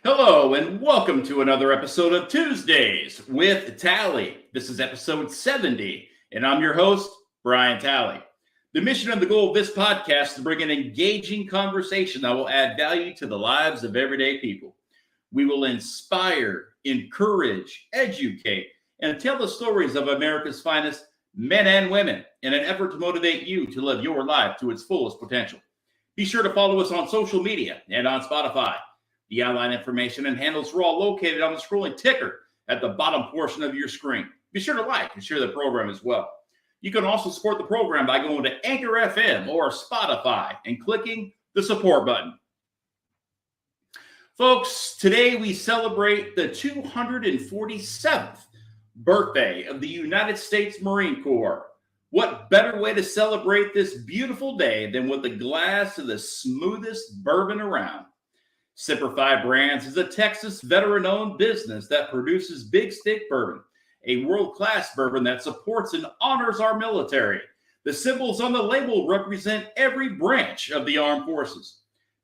Hello, and welcome to another episode of Tuesdays with Tally. This is episode 70, and I'm your host, Brian Tally. The mission and the goal of this podcast is to bring an engaging conversation that will add value to the lives of everyday people. We will inspire, encourage, educate, and tell the stories of America's finest men and women in an effort to motivate you to live your life to its fullest potential. Be sure to follow us on social media and on Spotify. The outline information and handles are all located on the scrolling ticker at the bottom portion of your screen. Be sure to like and share the program as well. You can also support the program by going to Anchor FM or Spotify and clicking the support button. Folks, today we celebrate the 247th birthday of the United States Marine Corps. What better way to celebrate this beautiful day than with a glass of the smoothest bourbon around? Simplify Brands is a Texas veteran-owned business that produces Big Stick Bourbon, a world-class bourbon that supports and honors our military. The symbols on the label represent every branch of the armed forces.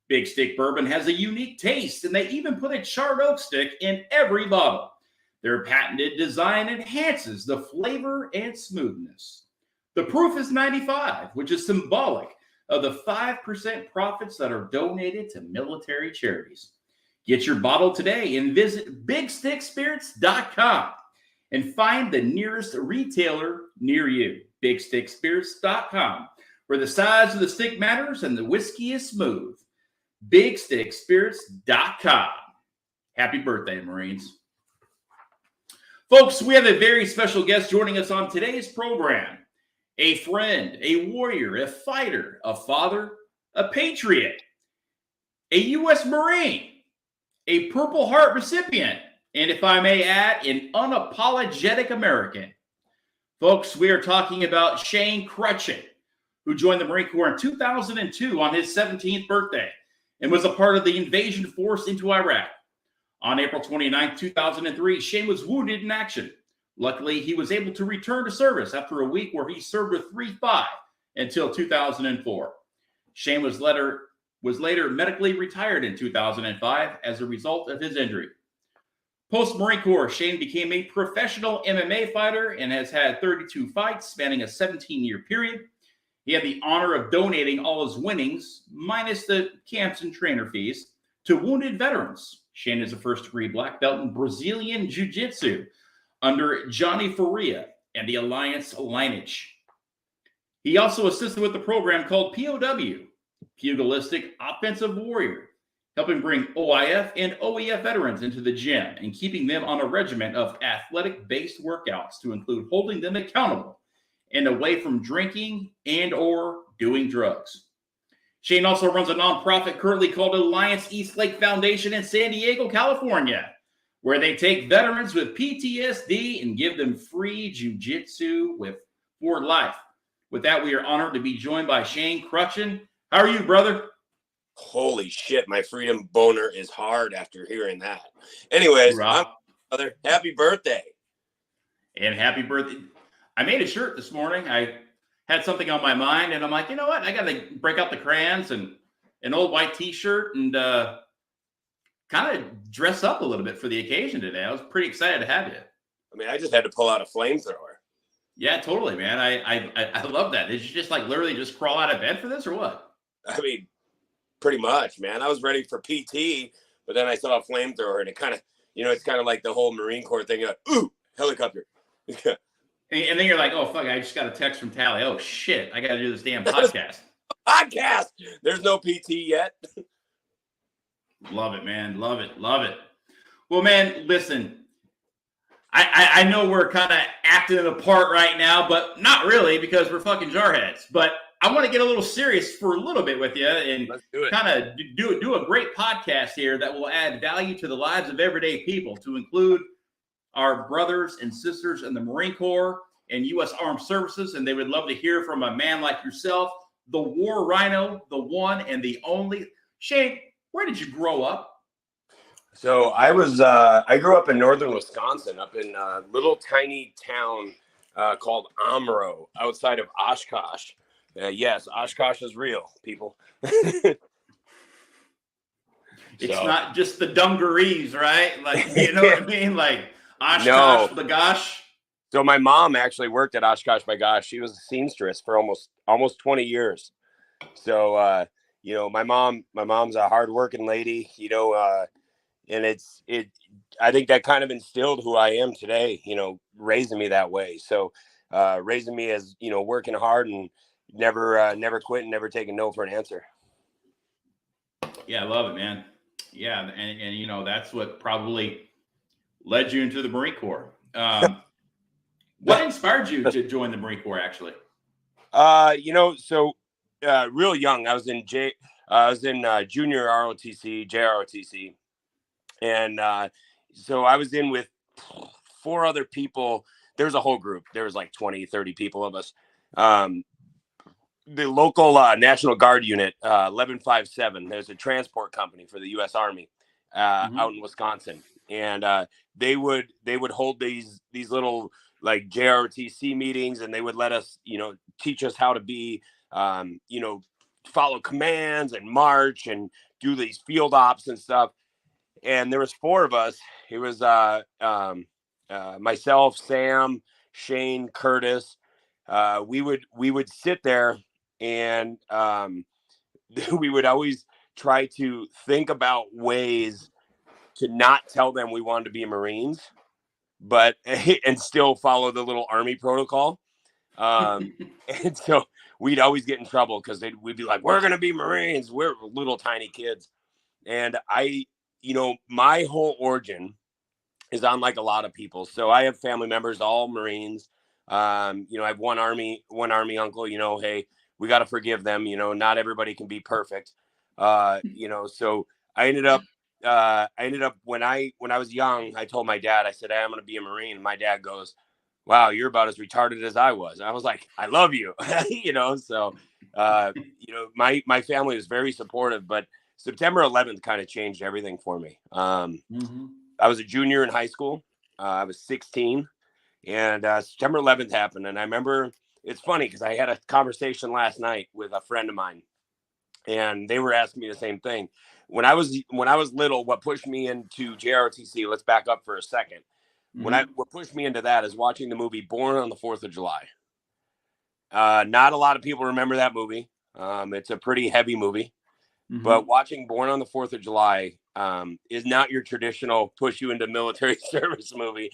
Big Stick Bourbon has a unique taste, and they even put a charred oak stick in every bottle. Their patented design enhances the flavor and smoothness. The proof is 95, which is symbolic of the 5% profits that are donated to military charities. Get your bottle today and visit bigstickspirits.com and find the nearest retailer near you. Bigstickspirits.com, where the size of the stick matters and the whiskey is smooth. Bigstickspirits.com. Happy birthday, Marines. Folks, we have a very special guest joining us on today's program. A friend, a warrior, a fighter, a father, a patriot, a U.S. Marine, a Purple Heart recipient, and if I may add, an unapologetic American. Folks, we are talking about Shane Kruchten, who joined the Marine Corps in 2002 on his 17th birthday and was a part of the invasion force into Iraq. On April 29, 2003, Shane was wounded in action. Luckily, he was able to return to service after a week where he served with 3-5 until 2004. Shane was later medically retired in 2005 as a result of his injury. Post-Marine Corps, Shane became a professional MMA fighter and has had 32 fights spanning a 17-year period. He had the honor of donating all his winnings, minus the camps and trainer fees, to wounded veterans. Shane is a first-degree black belt in Brazilian Jiu-Jitsu under Johnny Faria and the Alliance lineage. He also assisted with the program called P.O.W, Pugilistic Offensive Warrior, helping bring OIF and OEF veterans into the gym and keeping them on a regiment of athletic-based workouts to include holding them accountable and away from drinking and or doing drugs. Shane also runs a nonprofit currently called Alliance Eastlake Foundation in San Diego, California, where they take veterans with PTSD and give them free jiu-jitsu for life. With that, we are honored to be joined by Shane Kruchten. How are you, brother? Holy shit, my freedom boner is hard after hearing that. Anyways, brother, happy birthday. And happy birthday. I made a shirt this morning. I had something on my mind, and I'm like, you know what? I got to break out the crayons and an old white T-shirt and kind of dress up a little bit for the occasion today. I was pretty excited to have you. I mean, I just had to pull out a flamethrower. Yeah, totally, man. I love that. Did you just like literally just crawl out of bed for this or what? I mean, pretty much, man. I was ready for PT, but then I saw a flamethrower and it kind of, it's kind of like the whole Marine Corps thing. Like, ooh, helicopter. And then you're like, oh, fuck, I just got a text from Tally. Oh, shit, I got to do this damn podcast. Podcast! There's no PT yet. Love it, man. Love it. Love it. Well, man, listen, I know we're kind of acting a part right now, but not really because we're fucking jarheads. But I want to get a little serious for a little bit with you and kind of do a great podcast here that will add value to the lives of everyday people, to include our brothers and sisters in the Marine Corps and U.S. Armed Services. And they would love to hear from a man like yourself, the war rhino, the one and the only. Shane, where did you grow up? So I grew up in northern Wisconsin, up in a little tiny town called Amro, outside of Oshkosh. Yes, Oshkosh is real, people. It's So not just the dungarees, right? Like, you know what I mean? Like Oshkosh, no. Bagosh. So my mom actually worked at Oshkosh Bagosh. She was a seamstress for almost 20 years. So my mom's a hardworking lady, and I think that kind of instilled who I am today, raising me that way. So raising me as, working hard and never quitting, never taking no for an answer. Yeah, I love it, man. Yeah, and that's what probably led you into the Marine Corps. What inspired you to join the Marine Corps, actually? Real young, I was in junior ROTC, JROTC, and so I was in with 4 other people. There was a whole group. There was like 20, 30 people of us. The local National Guard unit, 1157. There's a transport company for the U.S. Army out in Wisconsin, and they would hold these little like JROTC meetings, and they would let us, teach us how to be, follow commands and march and do these field ops and stuff. And there was 4 of us. It was myself, Sam, Shane, Curtis. We would sit there, and we would always try to think about ways to not tell them we wanted to be Marines, but and still follow the little Army protocol. And so we'd always get in trouble because we'd be like, "We're gonna be Marines." We're little tiny kids, and my whole origin is unlike a lot of people. So I have family members, all Marines. I have one army uncle. Hey, we got to forgive them. Not everybody can be perfect. So I ended up when I was young, I told my dad, I said, hey, I'm going to be a Marine. And my dad goes, wow, you're about as retarded as I was. And I was like, I love you. So my family was very supportive, but September 11th kind of changed everything for me. I was a junior in high school. I was 16, and September 11th happened. And I remember, it's funny because I had a conversation last night with a friend of mine, and they were asking me the same thing. When I was little, what pushed me into JROTC, let's back up for a second. What pushed me into that is watching the movie Born on the 4th of July. Not a lot of people remember that movie. It's a pretty heavy movie. But watching Born on the 4th of July is not your traditional push you into military service movie,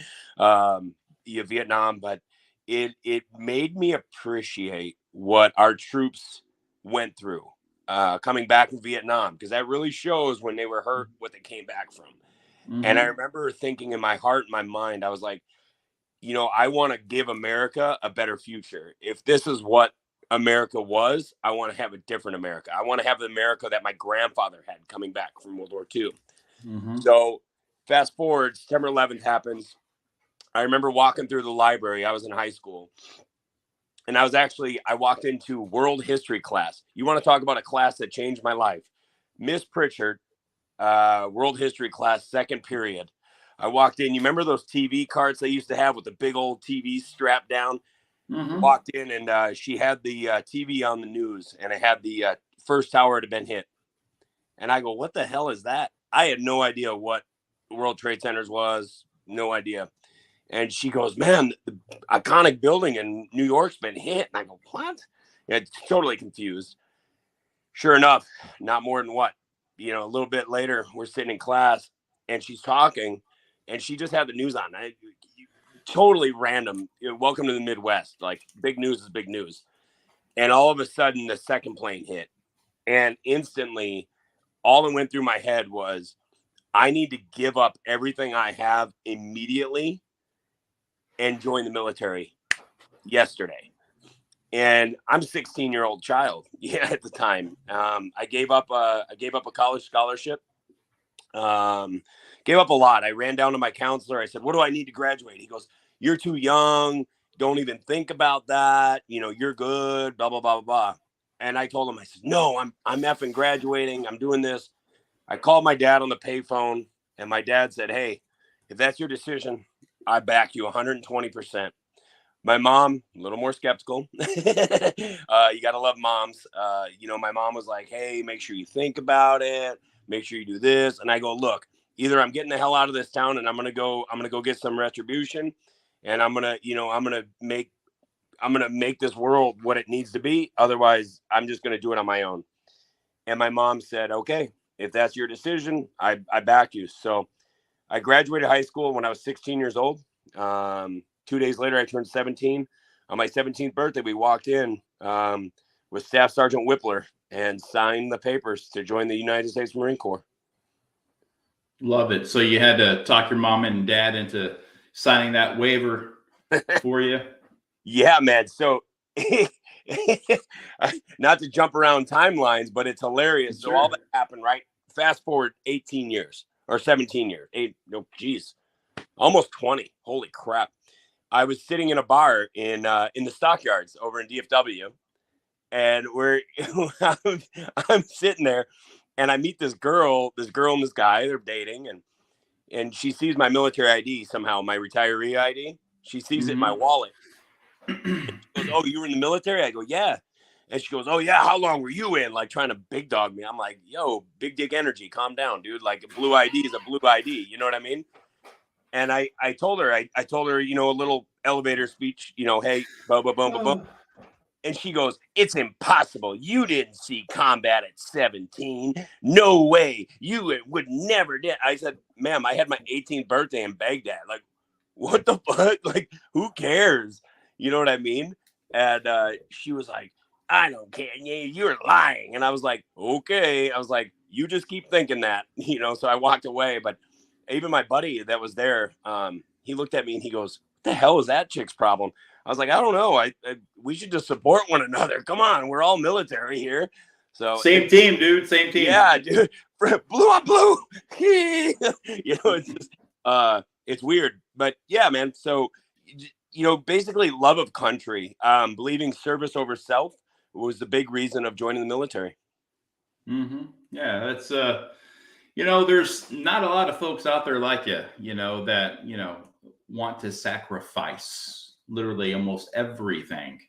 Vietnam, but it made me appreciate what our troops went through coming back from Vietnam, because that really shows when they were hurt what they came back from. And I remember thinking in my heart and my mind, I was like, I want to give America a better future. If this is what America was, I want to have a different America. I want to have the America that my grandfather had coming back from World War II. So fast forward, September 11th happens. I remember walking through the library. I was in high school, and I walked into world history class. You want to talk about a class that changed my life? Miss Pritchard, world history class, second period. I walked in. You remember those TV carts they used to have with the big old TV strapped down? Walked in, and she had the TV on the news, and it had the first tower had been hit. And I go, what the hell is that? I had no idea what World Trade Centers was. No idea. And she goes, man, the iconic building in New York's been hit. And I go, what? Yeah, totally confused. Sure enough, not more than what? A little bit later, we're sitting in class, and she's talking, and she just had the news on. Totally random. Welcome to the Midwest. Like, big news is big news. And all of a sudden, the second plane hit. And instantly, all that went through my head was, I need to give up everything I have immediately and join the military yesterday. And I'm a 16-year-old child at the time. I gave up a college scholarship. Gave up a lot. I ran down to my counselor. I said, what do I need to graduate? He goes, you're too young. Don't even think about that. You're good, blah, blah, blah, blah, blah. And I told him, I said, no, I'm effing graduating. I'm doing this. I called my dad on the payphone, and my dad said, hey, if that's your decision, I back you 120%. My mom, a little more skeptical. You got to love moms. My mom was like, hey, make sure you think about it. make sure you do this. And I go, look, either I'm getting the hell out of this town and I'm going to go get some retribution, and I'm going to make this world what it needs to be. Otherwise, I'm just going to do it on my own. And my mom said, okay, if that's your decision, I back you. So I graduated high school when I was 16 years old. 2 days later, I turned 17. On my 17th birthday, we walked in with Staff Sergeant Whippler and signed the papers to join the United States Marine Corps. Love it. So you had to talk your mom and dad into signing that waiver for you? Yeah, man. So not to jump around timelines, but it's hilarious. Sure. So all that happened, right? Fast forward 18 years or 17 years. Almost 20. Holy crap. I was sitting in a bar in the stockyards over in DFW, and I'm sitting there, and I meet this girl and this guy. They're dating, and she sees my military ID somehow, my retiree ID. She sees it in my wallet. She goes, "Oh, you were in the military?" I go, "Yeah." And she goes, "Oh yeah, how long were you in?" Like trying to big dog me. I'm like, "Yo, big dick energy, calm down, dude. Like a blue ID is a blue ID. You know what I mean?" And I told her, a little elevator speech, hey, boom, boom, boom, boom. And she goes, "It's impossible. You didn't see combat at 17. No way. You would never did." I said, "Ma'am, I had my 18th birthday in Baghdad. Like, what the fuck? Like, who cares? You know what I mean?" And she was like, "I don't care. You're lying." And I was like, "Okay." I was like, "You just keep thinking that." So I walked away. But even my buddy that was there, he looked at me and he goes, "What the hell is that chick's problem?" I was like, "I don't know. We should just support one another. Come on, we're all military here." So same team, dude. Same team. Yeah, dude. Blue on blue. It's just it's weird, but yeah, man. So basically, love of country, believing service over self was the big reason of joining the military. Mm-hmm. Yeah, that's there's not a lot of folks out there like you, that want to sacrifice literally almost everything,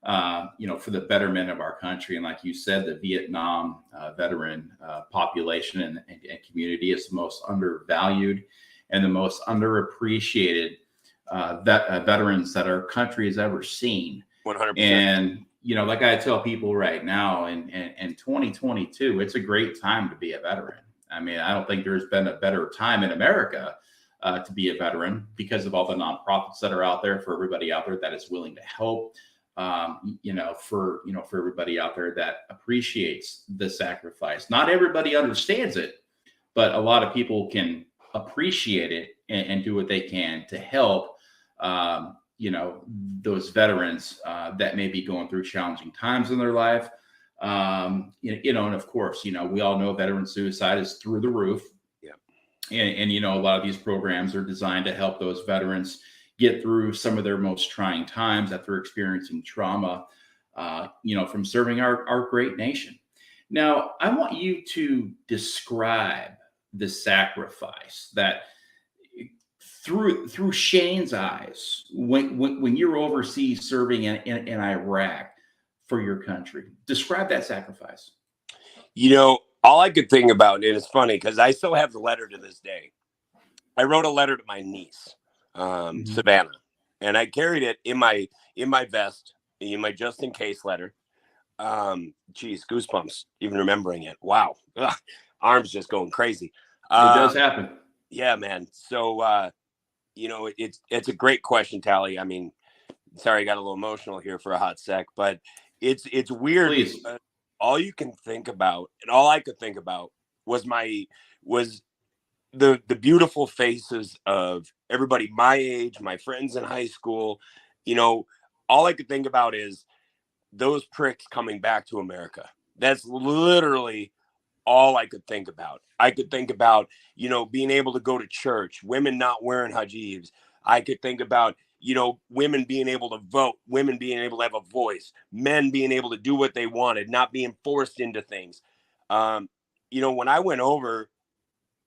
for the betterment of our country. And like you said, the Vietnam veteran population and community is the most undervalued and the most underappreciated veterans that our country has ever seen. 100%. And like I tell people right now, in 2022, it's a great time to be a veteran. I mean, I don't think there's been a better time in America to be a veteran because of all the nonprofits that are out there, for everybody out there that is willing to help, for everybody out there that appreciates the sacrifice. Not everybody understands it, but a lot of people can appreciate it and do what they can to help, those veterans that may be going through challenging times in their life. And of course, we all know veteran suicide is through the roof. Yeah. And a lot of these programs are designed to help those veterans get through some of their most trying times after experiencing trauma, from serving our great nation. Now, I want you to describe the sacrifice that through Shane's eyes, when you're overseas serving in Iraq for your country. Describe that sacrifice. All I could think about, and it's funny because I still have the letter to this day. I wrote a letter to my niece, Savannah, and I carried it in my vest, in my just in case letter. Geez, goosebumps even remembering it. Wow. Ugh, arms just going crazy. It does happen. Yeah, man. So, it's a great question, Tally. I mean, sorry, I got a little emotional here for a hot sec, but it's weird. All you can think about, and all I could think about was the beautiful faces of everybody my age, my friends in high school. All I could think about is those pricks coming back to America. That's literally all I could think about. I could think about, being able to go to church, women not wearing hijabs. I could think about, women being able to vote, women being able to have a voice, men being able to do what they wanted, not being forced into things. When I went over,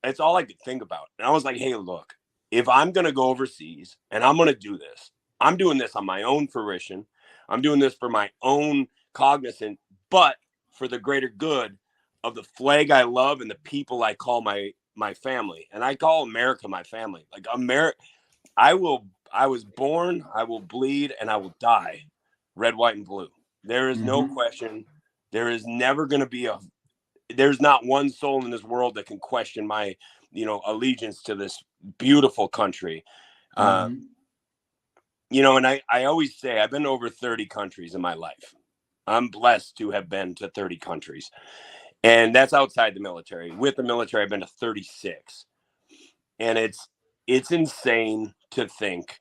that's all I could think about. And I was like, hey, look, if I'm going to go overseas and I'm going to do this, I'm doing this on my own fruition. I'm doing this for my own cognizance, but for the greater good the flag I love and the people I call my family. And I call America my family. Like I was born, I will bleed, and I will die red, white, and blue. There is no question. There is never going to be there's not one soul in this world that can question my, allegiance to this beautiful country. And I always say I've been to over 30 countries in my life. I'm blessed to have been to 30 countries. And that's outside the military. With the military, I've been to 36. And it's insane to think.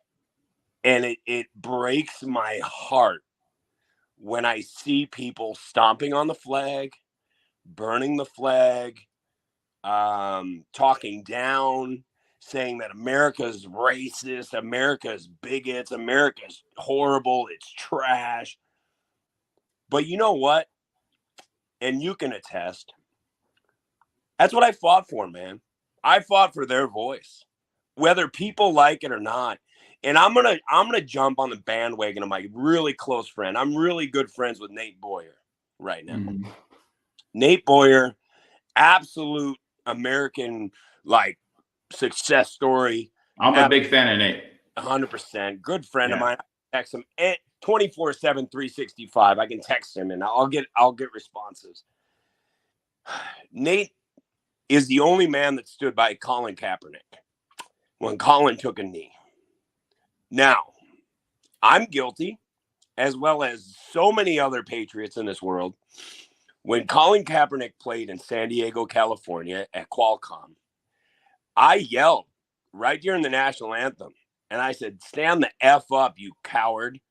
And it breaks my heart when I see people stomping on the flag, burning the flag, talking down, saying that America's racist, America's bigots, America's horrible, it's trash. But you know what? And you can attest, that's what I fought for, man. I fought for their voice, whether people like it or not. And I'm gonna jump on the bandwagon of my really close friend. I'm really good friends with Nate Boyer right now. Nate Boyer, absolute American success story. I'm a big fan of Nate. 100%. Good friend of mine. I text him 24/7, 365. I can text him and I'll get responses. Nate is the only man that stood by Colin Kaepernick when Colin took a knee. Now, I'm guilty, as well as so many other patriots in this world. When Colin Kaepernick played in San Diego, California at Qualcomm, I yelled right during the national anthem. And I said, stand the F up, you coward.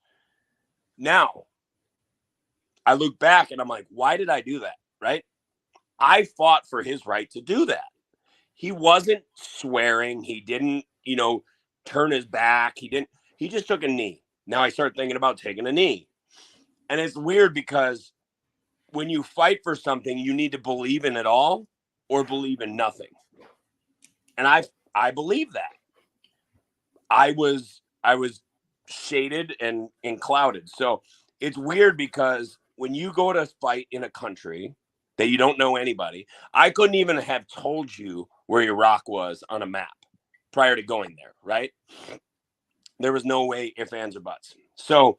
Now, I look back and I'm like, why did I do that? Right? I fought for his right to do that. He wasn't swearing. He didn't, turn his back. He just took a knee. Now I start thinking about taking a knee. And it's weird because when you fight for something, you need to believe in it all or believe in nothing. And I believe that. I was shaded and clouded. So it's weird because when you go to fight in a country that you don't know anybody, I couldn't even have told you where Iraq was on a map prior to going there, right? There was no way, ifs, ands, or buts. So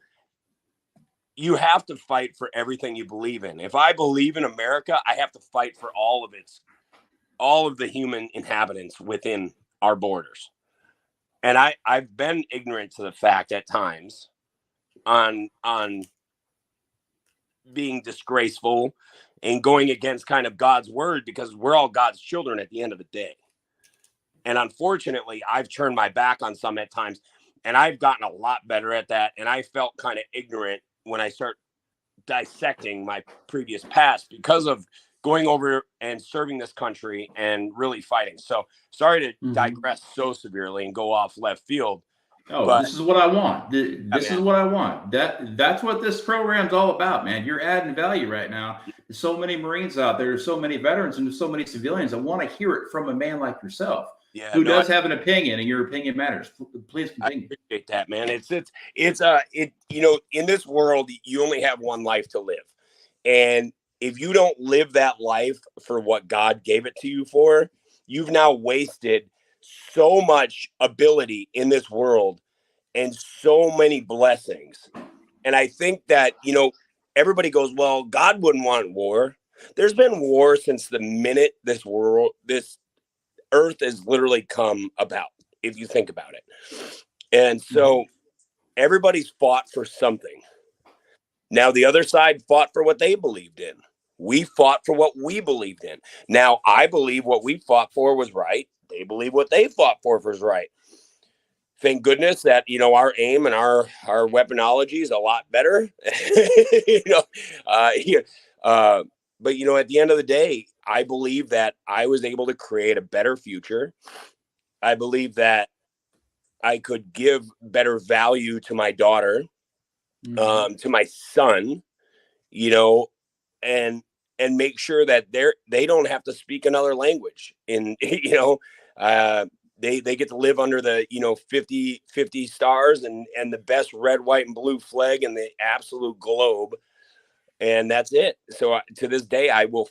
you have to fight for everything you believe in. If I believe in America, I have to fight for all of the human inhabitants within our borders. And I've been ignorant to the fact at times on being disgraceful and going against kind of God's word, because we're all God's children at the end of the day. And unfortunately, I've turned my back on some at times, and I've gotten a lot better at that. And I felt kind of ignorant when I start dissecting my previous past because of going over and serving this country and really fighting. So sorry to digress so severely and go off left field. Oh, but this is what I want. This is what I want. That's what this program's all about, man. You're adding value right now. There's so many Marines out there. There's so many veterans and there's so many civilians. I want to hear it from a man like yourself, who does have an opinion, and your opinion matters. Please continue. I appreciate that, man. It's in this world, you only have one life to live. And if you don't live that life for what God gave it to you for, you've now wasted so much ability in this world and so many blessings. And I think that, everybody goes, well, God wouldn't want war. There's been war since the minute this earth has literally come about, if you think about it. And so everybody's fought for something. Now, the other side fought for what they believed in. We fought for what we believed in. Now, I believe what we fought for was right. They believe what they fought for was right. Thank goodness that, our aim and our weaponology is a lot better. But, at the end of the day, I believe that I was able to create a better future. I believe that I could give better value to my daughter, to my son, and make sure that they don't have to speak another language. And, they get to live under the, 50 stars and the best red, white, and blue flag in the absolute globe. And that's it. So to this day, I will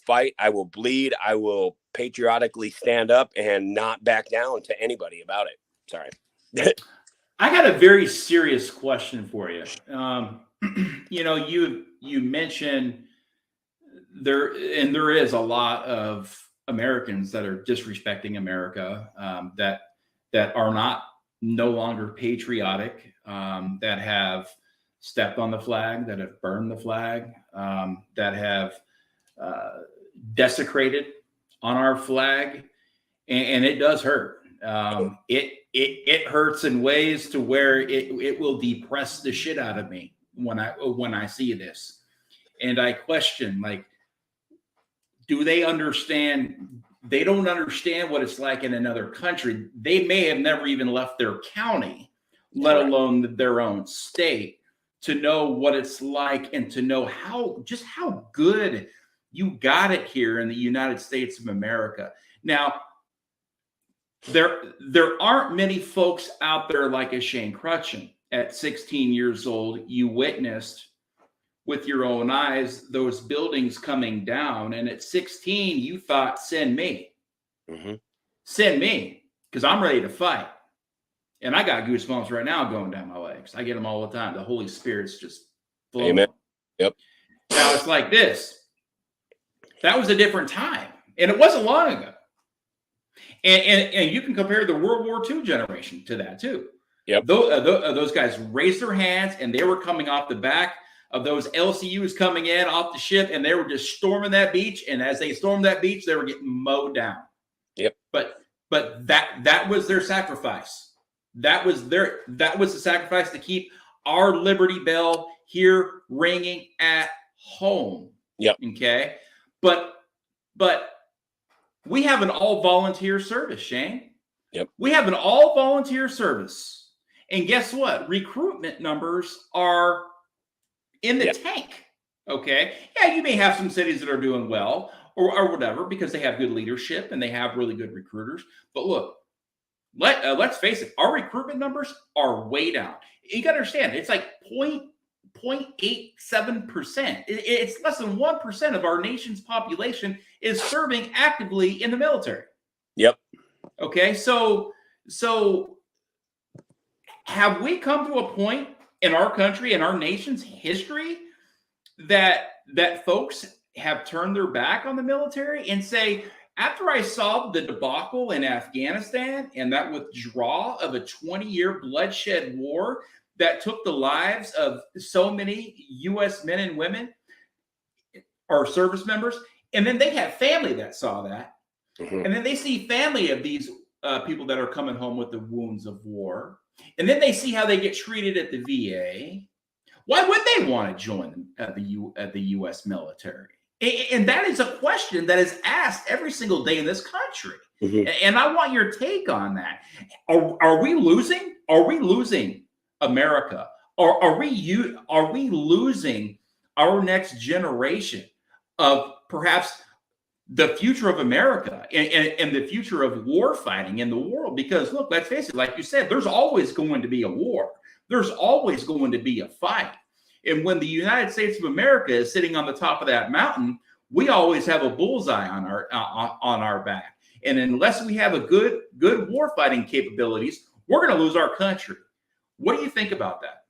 fight. I will bleed. I will patriotically stand up and not back down to anybody about it. Sorry. I got a very serious question for you. You mentioned there is a lot of Americans that are disrespecting America, that are no longer patriotic, that have stepped on the flag, that have burned the flag, that have desecrated on our flag, and it does hurt. It hurts in ways to where it will depress the shit out of me when I see this, and I question, like, do they understand? They don't understand what it's like in another country. They may have never even left their county, let alone their own state, to know what it's like and to know how good you got it here in the United States of America. Now, there aren't many folks out there like a Shane Kruchten. At 16 years old, you witnessed with your own eyes those buildings coming down, and at 16, you thought, "Send me, send me, because I'm ready to fight." And I got goosebumps right now going down my legs. I get them all the time. The Holy Spirit's just flowing. Amen. Yep. Now it's like this. That was a different time, and it wasn't long ago. And you can compare the World War II generation to that too. Yep. Those guys raised their hands, and they were coming off the back of those LCUs coming in off the ship, and they were just storming that beach. And as they stormed that beach, they were getting mowed down. Yep. But that was their sacrifice. That was the sacrifice to keep our Liberty Bell here ringing at home. Yep. Okay. But we have an all volunteer service, Shane. Yep. We have an all volunteer service. And guess what? Recruitment numbers are in the tank. Okay. Yeah, you may have some cities that are doing well or whatever because they have good leadership and they have really good recruiters. But look, let's face it, our recruitment numbers are way down. You got to understand, it's like 0.87%. It's less than 1% of our nation's population is serving actively in the military. Yep. Okay, so have we come to a point in our country and our nation's history that folks have turned their back on the military and say, after I saw the debacle in Afghanistan and that withdrawal of a 20-year bloodshed war that took the lives of so many U.S. men and women, our service members, and then they have family that saw that, and then they see family of these people that are coming home with the wounds of war, and then they see how they get treated at the VA. Why would they want to join at the U.S. military? And that is a question that is asked every single day in this country. And I want your take on that. Are we losing? Are we losing America? Or are we losing our next generation of perhaps the future of America and the future of war fighting in the world? Because look, let's face it, like you said, there's always going to be a war. There's always going to be a fight. And when the United States of America is sitting on the top of that mountain, we always have a bullseye on our back. And unless we have a good war fighting capabilities, we're going to lose our country. What do you think about that?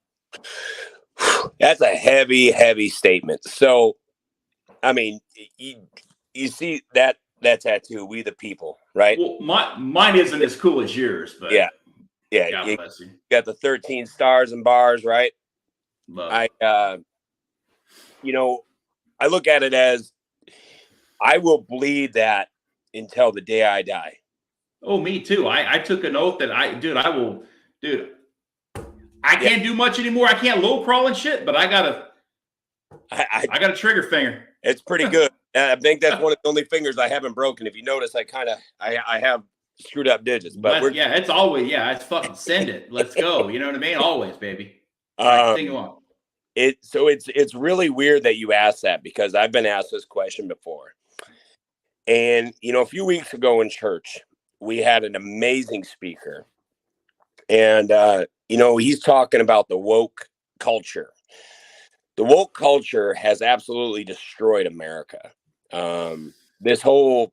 That's a heavy, heavy statement. So, I mean, you see that tattoo, "We the People," right? Well, mine isn't as cool as yours, but yeah. God bless you. Got the 13 stars and bars, right? Love. I look at it as I will bleed that until the day I die. Oh, me too. I took an oath that I can't do much anymore. I can't low crawl and shit, but I got a trigger finger. It's pretty good. I think that's one of the only fingers I haven't broken. If you notice, I have screwed up digits, but it's fucking send it. Let's go. You know what I mean? Always, baby. It's really weird that you asked that because I've been asked this question before. And, a few weeks ago in church, we had an amazing speaker. And, he's talking about the woke culture. The woke culture has absolutely destroyed America. This whole,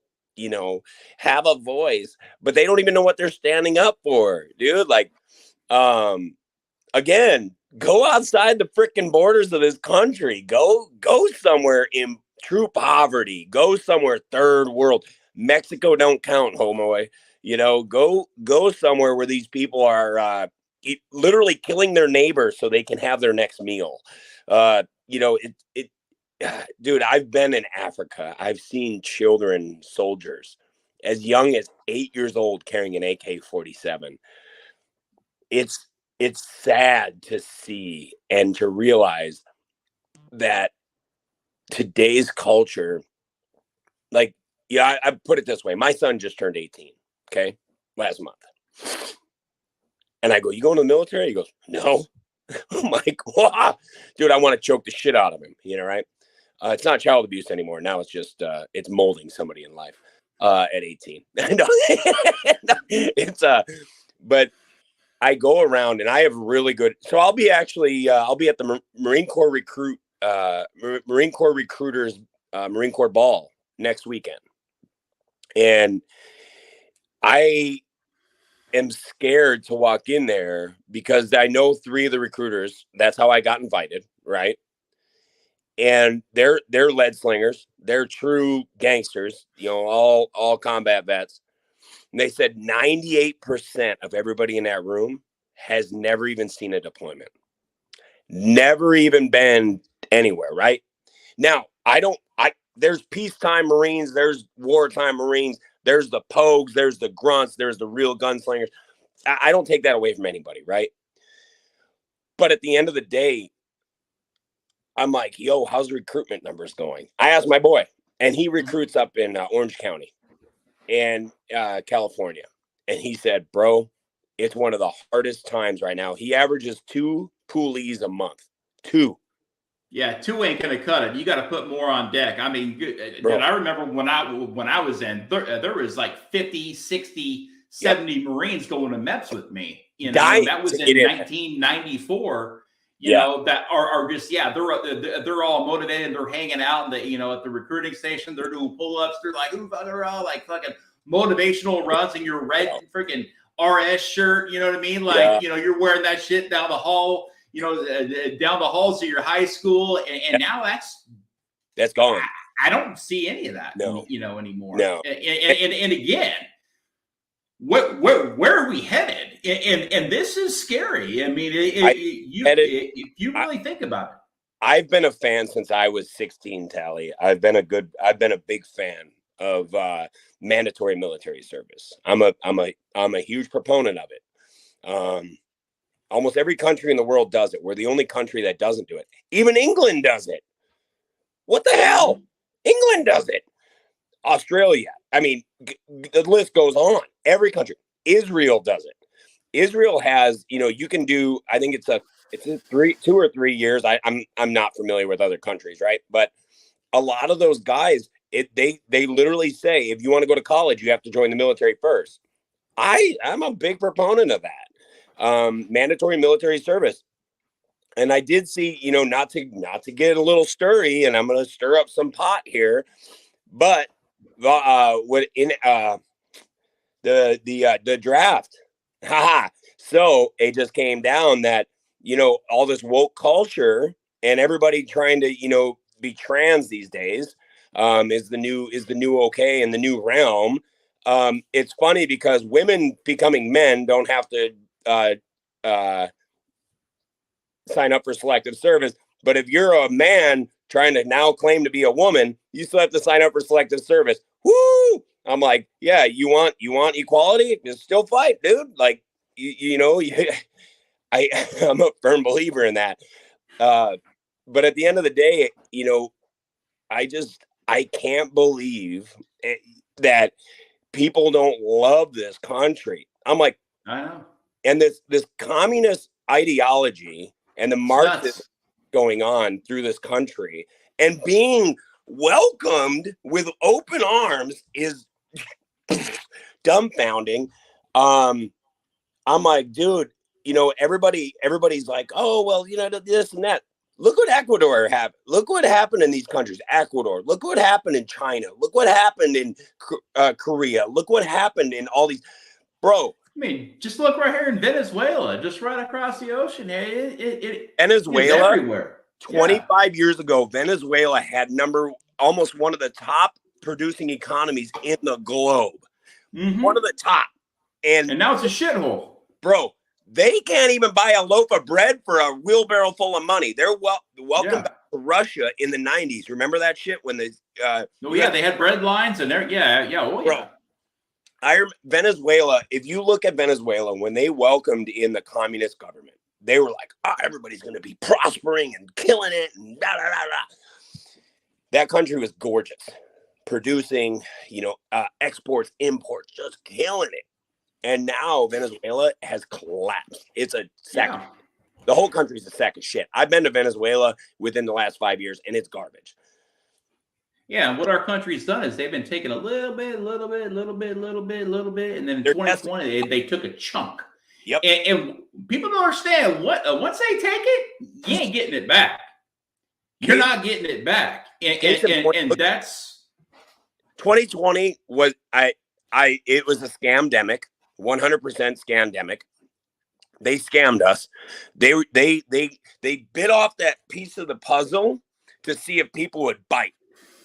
have a voice, but they don't even know what they're standing up for, dude. Like, again, go outside the freaking borders of this country. Go somewhere in true poverty. Go somewhere third world. Mexico don't count, homeboy. Go somewhere where these people are literally killing their neighbors so they can have their next meal. Dude, I've been in Africa. I've seen children, soldiers, as young as 8 years old carrying an AK-47. It's sad to see and to realize that today's culture, like, I put it this way. My son just turned 18, okay, last month. And I go, you going to the military? He goes, no. I'm like, wow. Dude, I want to choke the shit out of him, right? It's not child abuse anymore. Now it's just, it's molding somebody in life at 18. But I go around and I have really good. So I'll be at the Marine Corps recruiters, Marine Corps ball next weekend. And I am scared to walk in there because I know 3 of the recruiters. That's how I got invited. Right. And they're lead slingers. They're true gangsters, all combat vets. And they said 98% of everybody in that room has never even seen a deployment, never even been anywhere. Right now, there's peacetime Marines, there's wartime Marines, there's the P.O.W s, there's the grunts, there's the real gunslingers. I don't take that away from anybody. Right. But at the end of the day, I'm like, yo, how's the recruitment numbers going? I asked my boy, and he recruits up in Orange County and California. And he said, bro, it's one of the hardest times right now. He averages 2 poolies a month. 2. Yeah, 2 ain't gonna cut it. You got to put more on deck. I mean, dude, I remember when I was in, there was like 50, 60, 70 Marines going to MEPS with me. That was in 1994. That are just, they're all motivated. They're hanging out at the recruiting station. They're doing pull-ups. They're like, they're all like fucking motivational runs in your red freaking RS shirt. You know what I mean? Like, you're wearing that shit down the hall, down the halls of your high school. And now that's gone. I don't see any of that, anymore. No. And again, where are we headed? And this is scary. I mean, if you really think about it. I've been a fan since I was 16, Tally. I've been a big fan of mandatory military service. I'm a huge proponent of it. Almost every country in the world does it. We're the only country that doesn't do it. Even England does it. What the hell? England does it. Australia. I mean, the list goes on. Every country. Israel does it. Israel has, you can do, I think it's 2 or 3 years. I'm not familiar with other countries, right? But a lot of those guys, they literally say, if you want to go to college, you have to join the military first. I'm a big proponent of that. Mandatory military service. And I did see, not to get a little stirry, and I'm going to stir up some pot here, but the draft, so it just came down that all this woke culture and everybody trying to be trans these days is the new okay in the new realm. It's funny because women becoming men don't have to sign up for selective service, but if you're a man trying to now claim to be a woman, you still have to sign up for selective service. Woo! I'm like, yeah, you want equality? Just still fight, dude. Like, I'm a firm believer in that. But at the end of the day, I can't believe that people don't love this country. I'm like, I know. And this communist ideology and the Marxist going on through this country and being welcomed with open arms is dumbfounding. I'm like, dude, everybody's like, oh, well, this and that. Look what Ecuador happened. Look what happened in these countries. Ecuador. Look what happened in China. Look what happened in Korea. Look what happened in all these, bro. I mean, just look right here in Venezuela, just right across the ocean. Venezuela, everywhere. 25 years ago, Venezuela had almost one of the top producing economies in the globe. One of the top. And now it's a shithole. Bro, they can't even buy a loaf of bread for a wheelbarrow full of money. They're welcome back to Russia in the 90s. Remember that shit when they they had bread lines and they're bro. Venezuela, if you look at Venezuela, when they welcomed in the communist government, they were like, everybody's going to be prospering and killing it and blah, blah, blah, blah. That country was gorgeous, producing, exports, imports, just killing it. And now Venezuela has collapsed. It's a sack. Yeah. The whole country's a sack of shit. I've been to Venezuela within the last 5 years, and it's garbage. Yeah, and what our country's done is they've been taking a little bit, and then in 2020 they took a chunk. Yep. And people don't understand what once they take it, you ain't getting it back. You're not getting it back, and that's 2020 was it was a scamdemic, 100% scamdemic. They scammed us. They bit off that piece of the puzzle to see if people would bite.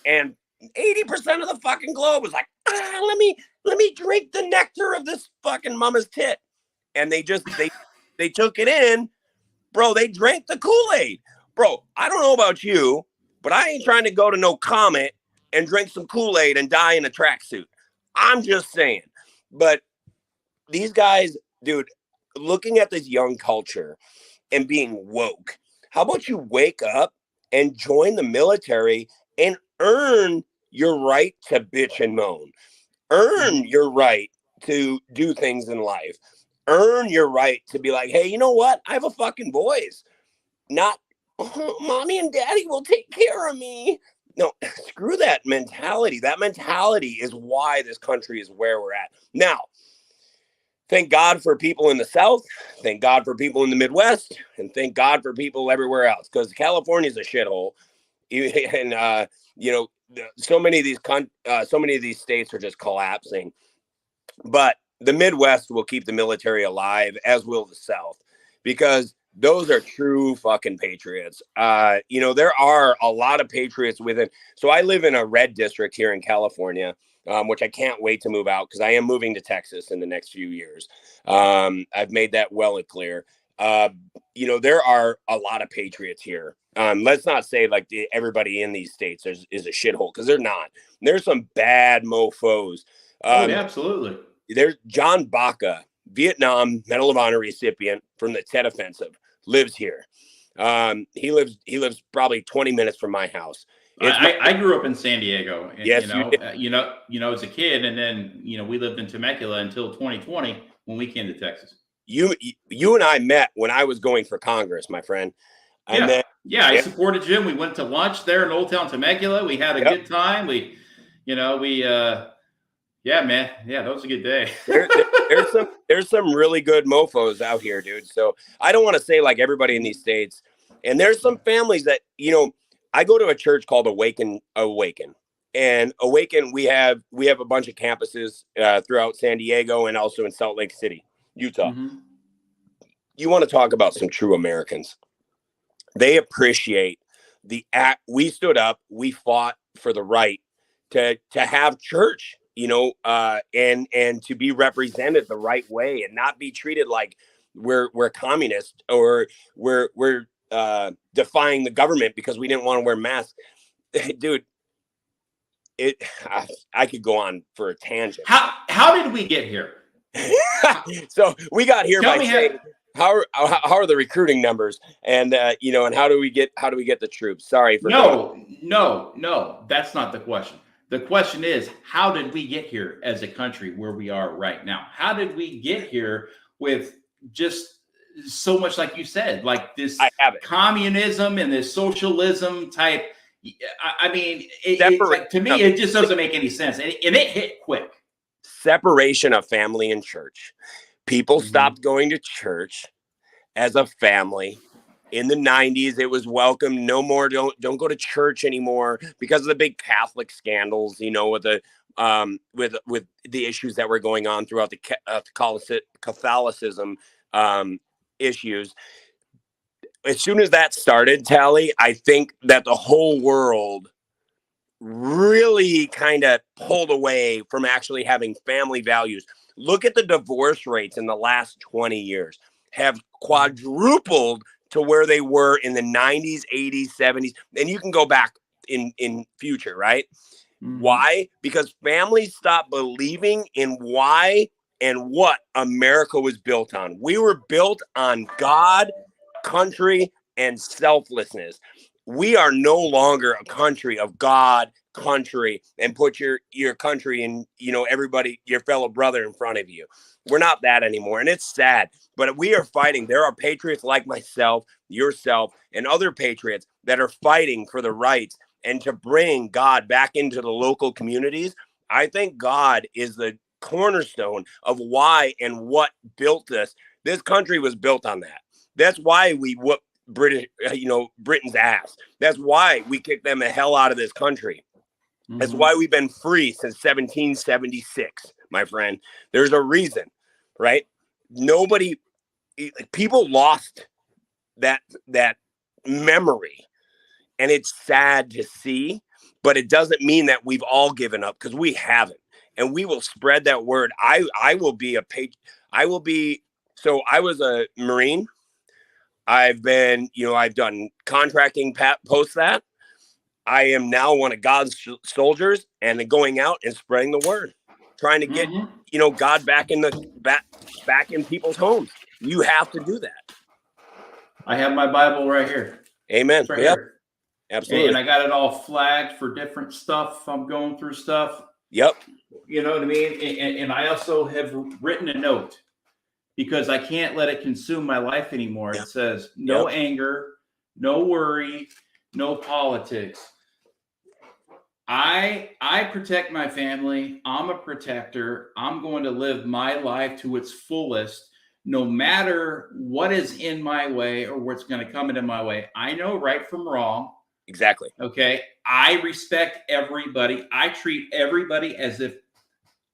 And 80% of the fucking globe was like, let me drink the nectar of this fucking mama's tit. And they took it in, bro. They drank the Kool-Aid, bro. I don't know about you, but I ain't trying to go to no Comet and drink some Kool-Aid and die in a tracksuit. I'm just saying. But these guys, dude, looking at this young culture and being woke, how about you wake up and join the military and earn your right to bitch and moan, earn your right to do things in life, earn your right to be like, hey, you know what? I have a fucking voice. Not, mommy and daddy will take care of me. No, screw that mentality. That mentality is why this country is where we're at. Now, thank God for people in the South. Thank God for people in the Midwest. And thank God for people everywhere else. Because California is a shithole. And, so many of these states are just collapsing. But the Midwest will keep the military alive, as will the South. Because those are true fucking patriots. There are a lot of patriots within. So I live in a red district here in California, which I can't wait to move out because I am moving to Texas in the next few years. I've made that well and clear. There are a lot of patriots here. Let's not say like everybody in these states is a shithole, because they're not. There's some bad mofos. Absolutely. There's John Baca, Vietnam Medal of Honor recipient from the Tet Offensive, lives here. He lives probably 20 minutes from my house. I grew up in San Diego. And, yes, as a kid, and then we lived in Temecula until 2020 when we came to Texas. You and I met when I was going for Congress, my friend. I supported Jim. We went to lunch there in Old Town Temecula. We had a good time. Man. Yeah, that was a good day. there's some really good mofos out here, dude. So I don't want to say like everybody in these states. And there's some families that, I go to a church called Awaken. And Awaken, we have a bunch of campuses throughout San Diego and also in Salt Lake City, Utah. Mm-hmm. You want to talk about some true Americans. They appreciate the act. We stood up, we fought for the right to have church, and to be represented the right way and not be treated like we're communist or we're defying the government because we didn't want to wear masks. Dude, I could go on for a tangent. How did we get here? So we got here by saying, how are the recruiting numbers, and and how do we get the troops? Sorry for no, that's not the question. The question is, how did we get here as a country where we are right now? How did we get here with just so much, like you said, like this communism and this socialism type? I mean, to me, it just doesn't make any sense. And it hit quick. Separation of family and church. People stopped going to church as a family In the 90s, it was welcome. No more, don't go to church anymore because of the big Catholic scandals, you know, with the issues that were going on throughout the Catholicism issues. As soon as that started, Tally, I think that the whole world really kind of pulled away from actually having family values. Look at the divorce rates in the last 20 years have quadrupled to where they were in the 90s, 80s, 70s. And you can go back in future, right? Mm-hmm. Why? Because families stopped believing in why and what America was built on. We were built on God, country, and selflessness. We are no longer a country of God, country, and put your country and, you know, everybody, your fellow brother in front of you. We're not that anymore. And it's sad, but we are fighting. There are patriots like myself, yourself, and other patriots that are fighting for the rights and to bring God back into the local communities. I think God is the cornerstone of why and what built this. This country was built on that. That's why we whooped Britain's ass. That's why we kicked them the hell out of this country. Mm-hmm. That's why we've been free since 1776, my friend. There's a reason, right? People lost that memory, and it's sad to see, but it doesn't mean that we've all given up, because we haven't, and we will spread that word. I will be so I was a Marine. I've done contracting post that. I am now one of God's soldiers, and going out and spreading the word, trying to get, God back in people's homes. You have to do that. I have my Bible right here. Amen. Right here. Absolutely. And I got it all flagged for different stuff. I'm going through stuff. Yep. You know what I mean? And I also have written a note, because I can't let it consume my life anymore. Yep. It says, no anger, no worry, no politics. I protect my family. I'm a protector. I'm going to live my life to its fullest, no matter what is in my way or what's going to come into my way. I know right from wrong. Exactly. Okay. I respect everybody. I treat everybody as if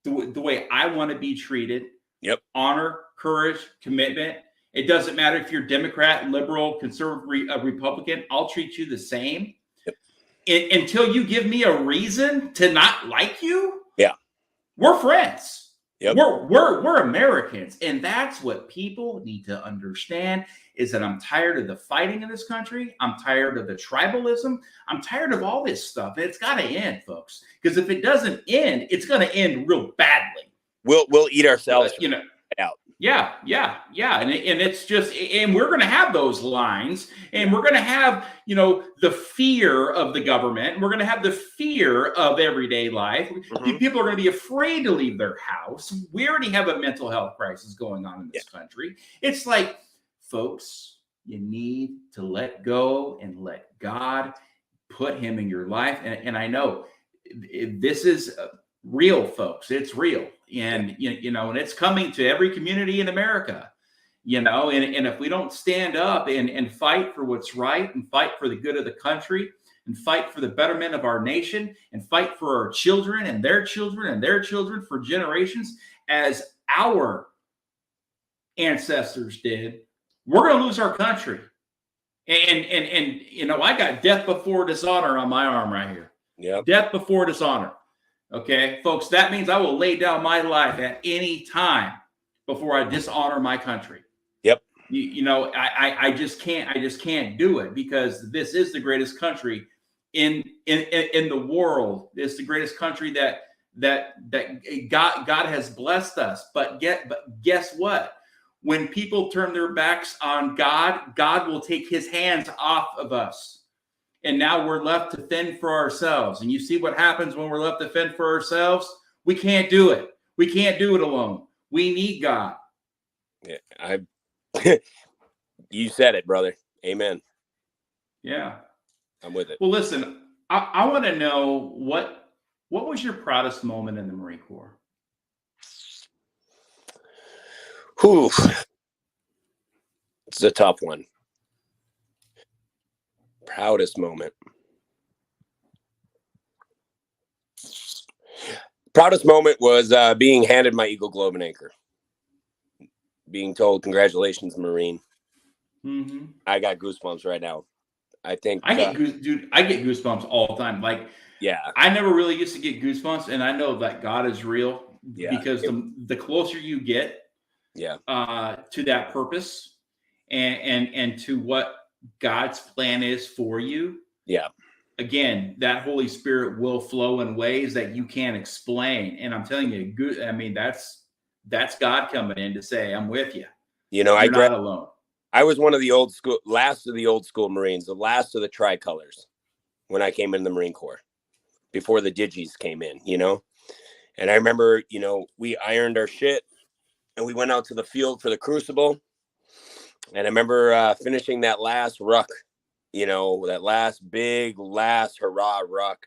the way I want to be treated. Yep. Honor, courage, commitment. It doesn't matter if you're Democrat, liberal, conservative, Republican. I'll treat you the same. Yep. Until you give me a reason to not like you. Yeah. We're friends. Yep. We're Americans. And that's what people need to understand, is that I'm tired of the fighting in this country. I'm tired of the tribalism. I'm tired of all this stuff. It's got to end, folks. Because if it doesn't end, it's going to end real badly. We'll eat ourselves out. Yeah. And it's just, and we're going to have those lines, and we're going to have, the fear of the government. We're going to have the fear of everyday life. Mm-hmm. People are going to be afraid to leave their house. We already have a mental health crisis going on in this country. It's like, folks, you need to let go and let God put him in your life. And I know this is real, folks. It's real. And, and it's coming to every community in America, and if we don't stand up and fight for what's right, and fight for the good of the country, and fight for the betterment of our nation, and fight for our children and their children and their children for generations, as our ancestors did, we're going to lose our country. And I got death before dishonor on my arm right here. Yeah. Death before dishonor. Okay, folks, that means I will lay down my life at any time before I dishonor my country. Yep. I just can't do it, because this is the greatest country in the world. It's the greatest country that God has blessed us. But guess what? When people turn their backs on God, God will take his hands off of us. And now we're left to fend for ourselves. And you see what happens when we're left to fend for ourselves? We can't do it. We can't do it alone. We need God. Yeah, you said it, brother. Amen. Yeah. I'm with it. Well, listen, I want to know what was your proudest moment in the Marine Corps? Whew. It's a tough one. Proudest moment. Proudest moment was being handed my Eagle Globe and Anchor. Being told, congratulations, Marine. Mm-hmm. I got goosebumps right now. I think I get goosebumps all the time. Like, yeah, I never really used to get goosebumps, and I know that God is real because the closer you get to that purpose and to what God's plan is for you. Yeah. Again, that Holy Spirit will flow in ways that you can't explain. And I'm telling you, that's God coming in to say, I'm with you. You know, you're not alone. I was one of the last of the old school Marines, the last of the tricolors when I came in the Marine Corps before the digis came in, you know? And I remember, you know, we ironed our shit and we went out to the field for the crucible. And I remember finishing that last ruck, you know, that last hurrah ruck.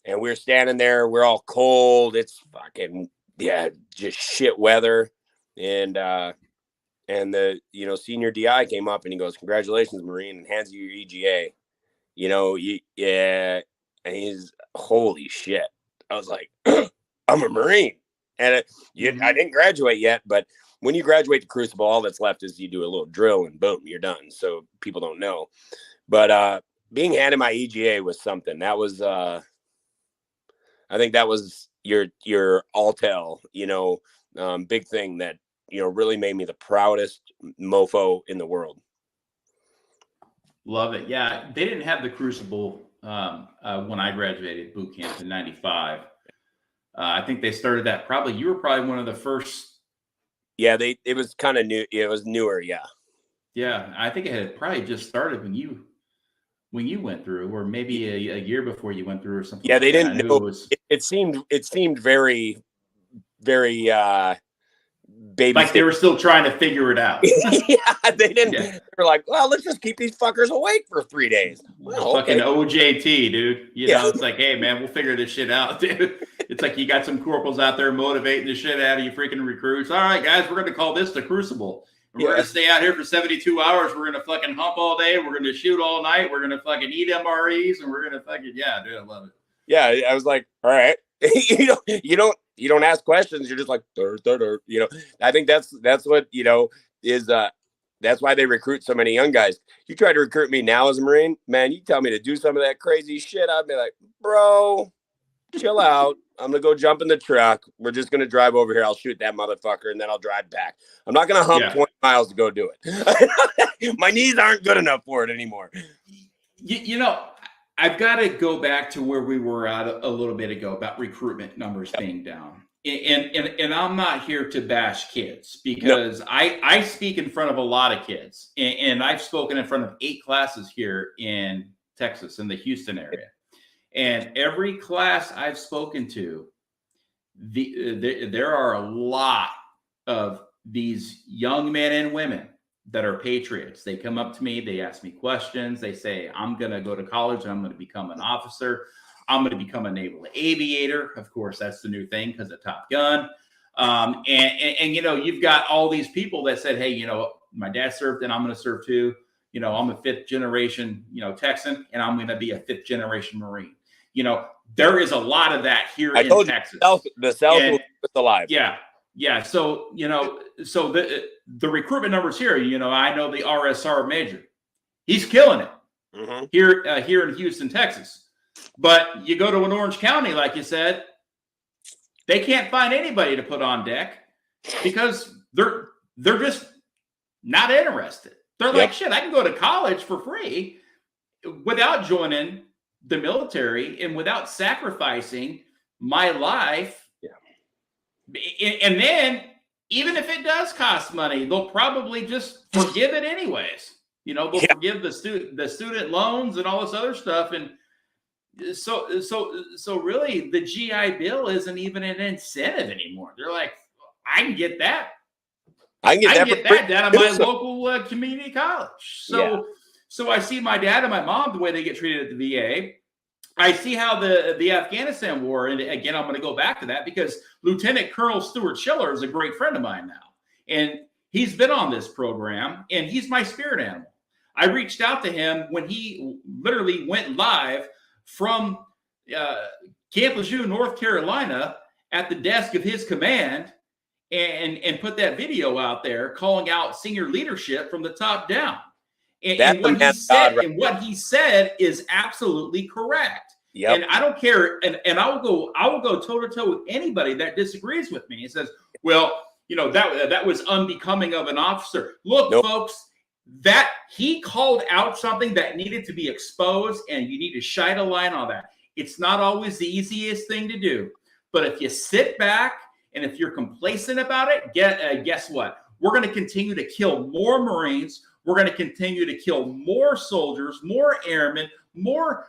And we're standing there, we're all cold. It's fucking, just shit weather. And the, you know, senior DI came up and he goes, congratulations, Marine, and hands you your EGA. You know, and he's, holy shit. I was like, I'm a Marine. And I didn't graduate yet, but when you graduate the Crucible, all that's left is you do a little drill and boom, you're done. So people don't know. But being handed my EGA was something. That was, I think that was your all-tell, you know, big thing that, you know, really made me the proudest mofo in the world. Love it. Yeah. They didn't have the Crucible when I graduated boot camp in 95. I think they started that you were probably one of the first. Yeah. It was kind of new. It was newer. Yeah. Yeah. I think it had probably just started when you went through, or maybe a year before you went through or something. Yeah. They like didn't know. It seemed very, very, baby like they were still trying to figure it out. Yeah, they didn't. Yeah. They were like, well, let's just keep these fuckers awake for 3 days. Well, fucking OJT, dude. You know, it's like, hey, man, we'll figure this shit out, dude. It's like you got some corporals out there motivating the shit out of you freaking recruits. All right, guys, we're going to call this the Crucible. We're going to stay out here for 72 hours. We're going to fucking hump all day. We're going to shoot all night. We're going to fucking eat MREs, and we're going to fucking, dude, I love it. Yeah, I was like, all right. You don't ask questions. You're just like, you know. I think that's what, you know, is that's why they recruit so many young guys. You try to recruit me now as a Marine, man, you tell me to do some of that crazy shit, I'd be like, bro, chill out. I'm gonna go jump in the truck. We're just gonna drive over here. I'll shoot that motherfucker and then I'll drive back. I'm not gonna hump 20 miles to go do it. My knees aren't good enough for it anymore. You know, I've got to go back to where we were at a little bit ago about recruitment numbers being down. And I'm not here to bash kids because I speak in front of a lot of kids. And I've spoken in front of 8 classes here in Texas, in the Houston area. And every class I've spoken to, there are a lot of these young men and women that are patriots. They come up to me, they ask me questions. They say, I'm going to go to college and I'm going to become an officer. I'm going to become a naval aviator. Of course, that's the new thing because of Top Gun. And you know, you've got all these people that said, hey, you know, my dad served and I'm going to serve too. You know, I'm a 5th generation, you know, Texan, and I'm going to be a 5th generation Marine. You know, there is a lot of that here in Texas. The South is alive. Yeah. Yeah. So, you know, so the recruitment numbers here, you know, I know the RSR major, he's killing it here in Houston, Texas. But you go to an Orange County, like you said, they can't find anybody to put on deck because they're just not interested. They're like, shit, I can go to college for free without joining the military and without sacrificing my life. And then, even if it does cost money, they'll probably just forgive it anyways. You know, they'll forgive the student loans and all this other stuff. And so really, the GI Bill isn't even an incentive anymore. They're like, I can get that. I can get that down at my local community college. So I see my dad and my mom, the way they get treated at the VA. I see how the Afghanistan war, and again, I'm going to go back to that because Lieutenant Colonel Stuart Schiller is a great friend of mine now. And he's been on this program, and he's my spirit animal. I reached out to him when he literally went live from Camp Lejeune, North Carolina, at the desk of his command, and put that video out there calling out senior leadership from the top down. And what he said, and what he said is absolutely correct. Yep. And I don't care. And I will go toe to toe with anybody that disagrees with me and says, well, that was unbecoming of an officer. Look, folks, that he called out something that needed to be exposed, and you need to shine a line on that. It's not always the easiest thing to do, but if you sit back and if you're complacent about it, guess what? We're going to continue to kill more Marines. We're going to continue to kill more soldiers, more airmen, more